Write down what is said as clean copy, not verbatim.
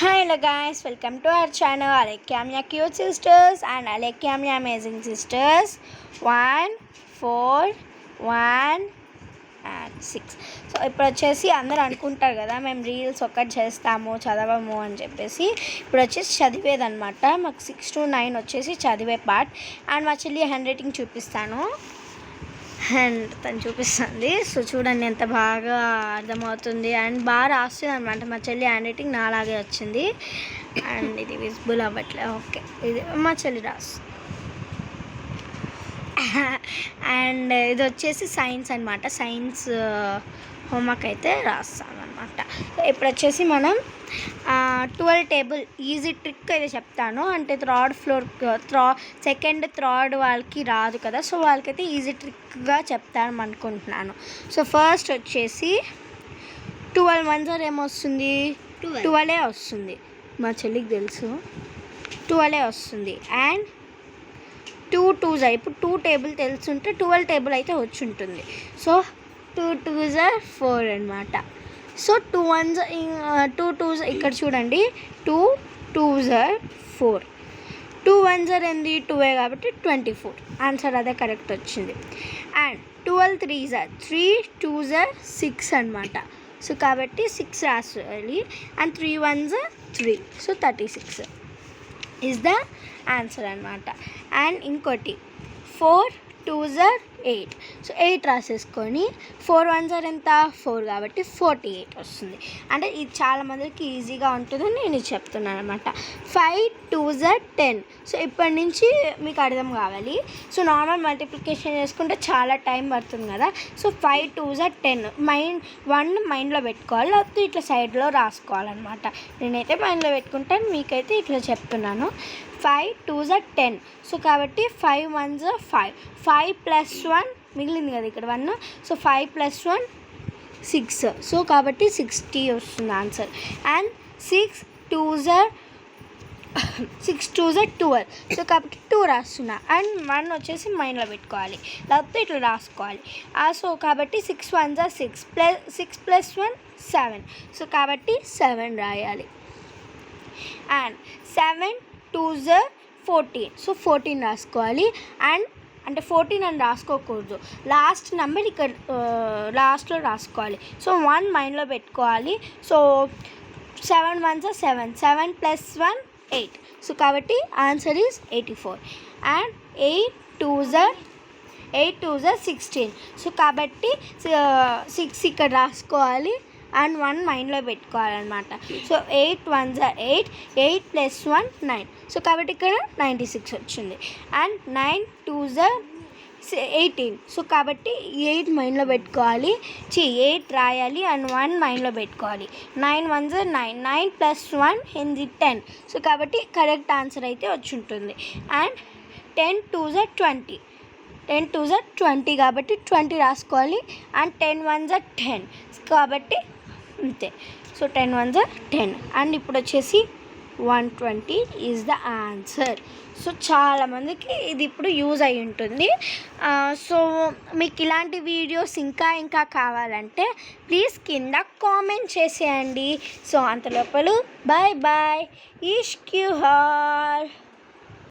Hello guys, welcome to our channel Alekiamia Cute Sisters and Alekiamia Amazing Sisters 1, 4, 1 and 6. So ఇప్పుడు వచ్చేసి అందరూ అనుకుంటారు కదా మేము రీల్స్ ఒక్కటి చేస్తాము చదవము అని చెప్పేసి. ఇప్పుడు వచ్చేసి చదివేదనమాట. మాకు 6 to 9 వచ్చేసి చదివే పార్ట్. అండ్ మా చెల్లి హ్యాండ్ రైటింగ్ చూపిస్తాను అండ్ తను చూపిస్తుంది. సో చూడండి ఎంత బాగా అర్థమవుతుంది అండ్ బాగా రాస్తుంది అనమాట. మా చెల్లి హ్యాండ్ రైటింగ్ నాలాగే వచ్చింది అండ్ ఇది విజిబుల్ అవ్వట్లే. ఓకే, ఇది మా చెల్లి రాస్తుంది. అండ్ ఇది వచ్చేసి సైన్స్ అనమాట. సైన్స్ హోంవర్క్ అయితే రాస్తాను అనమాట. ఇప్పుడు వచ్చేసి మనం 12 టేబుల్ ఈజీ ట్రిక్ అయితే చెప్తాను. అంటే సెకండ్ థర్డ్ వాళ్ళకి రాదు కదా, సో వాళ్ళకైతే ఈజీ ట్రిక్గా చెప్తాను అనుకుంటున్నాను. సో ఫస్ట్ వచ్చేసి 12 1 ఏమొస్తుంది, 12 వస్తుంది. మా చెల్లికి తెలుసు 12 వస్తుంది. అండ్ 2 2s ఇప్పుడు 2 టేబుల్ తెలుసుంటే 12 టేబుల్ అయితే వచ్చి ఉంటుంది. సో 2 2s 4 అనమాట. సో 2 1s 2 2s ఇక్కడ చూడండి 2 2s 4, 2 1s ఏంది 2 కాబట్టి 24. ఆన్సర్ అదే కరెక్ట్ వచ్చింది. అండ్ 12 3s 3 2s 6 అనమాట. సో కాబట్టి 6 రాయాలి. And 3 1s 3, so 36 is the answer అనమాట. అండ్ ఇంకోటి 4 2s 8, సో 8 రాసేసుకొని 4 1s ఎంత 4 కాబట్టి 48 వస్తుంది. అంటే ఇది చాలామందికి ఈజీగా ఉంటుందని నేను చెప్తున్నాను అనమాట. 5 2s 10, సో ఇప్పటి నుంచి మీకు అర్థం కావాలి. సో నార్మల్ మల్టిప్లికేషన్ చేసుకుంటే చాలా టైం పడుతుంది కదా. సో 5 2s 10 మైండ్లో పెట్టుకోవాలి, లేకపోతే ఇట్లా సైడ్లో రాసుకోవాలన్నమాట. నేనైతే మైండ్లో పెట్టుకుంటాను, మీకైతే ఇట్లా చెప్తున్నాను. 5 2s 10, సో కాబట్టి 5 1s 5, 5 + 1 మిగిలింది కదా ఇక్కడ 1, సో 5 + 1 6, సో కాబట్టి 60 వస్తుంది ఆన్సర్. అండ్ 6 2s 12, సో కాబట్టి 2 రాస్తున్నా. అండ్ 1 వచ్చేసి మైండ్లో పెట్టుకోవాలి, లేకపోతే ఇట్లా రాసుకోవాలి. సో కాబట్టి 6 1s 6 + 1 7, సో కాబట్టి 7 రాయాలి. అండ్ 7 2s 14, సో 14 రాసుకోవాలి. అండ్ అంటే 14 అని రాసుకోకూడదు, లాస్ట్ నెంబర్ ఇక్కడ లాస్ట్లో రాసుకోవాలి. సో 1 మైండ్లో పెట్టుకోవాలి. సో 7 1s 7, 7 + 1 8, సో కాబట్టి answer is 84. And 8 2s 16, so కాబట్టి 6 ఇక్కడ రాసుకోవాలి. అండ్ 1 మైండ్లో పెట్టుకోవాలన్నమాట. సో 8 1s 8, 8 + 1 9, సో కాబట్టి ఇక్కడ 96 వచ్చింది. అండ్ 9 2s 18, సో కాబట్టి 8 మైండ్లో పెట్టుకోవాలి, 8 రాయాలి. అండ్ 1 మైండ్లో పెట్టుకోవాలి. 9 1s 9, 9 + 1 ఏంది 10, సో కాబట్టి కరెక్ట్ ఆన్సర్ అయితే వచ్చి ఉంటుంది. అండ్ 10 2s 20, 10 2s 20 కాబట్టి 20 రాసుకోవాలి. అండ్ 10 1s 10, కాబట్టి అంతే. So 10 1s 10. అండ్ ఇప్పుడు వచ్చేసి 120 ఈజ్ ద ఆన్సర్. సో చాలామందికి ఇది ఇప్పుడు యూజ్ అయి ఉంటుంది. సో మీకు ఇలాంటి వీడియోస్ ఇంకా కావాలంటే ప్లీజ్ కింద కామెంట్ చేసేయండి. సో అంతలోపల బాయ్ బాయ్, ఇష్క్ యూ హార్.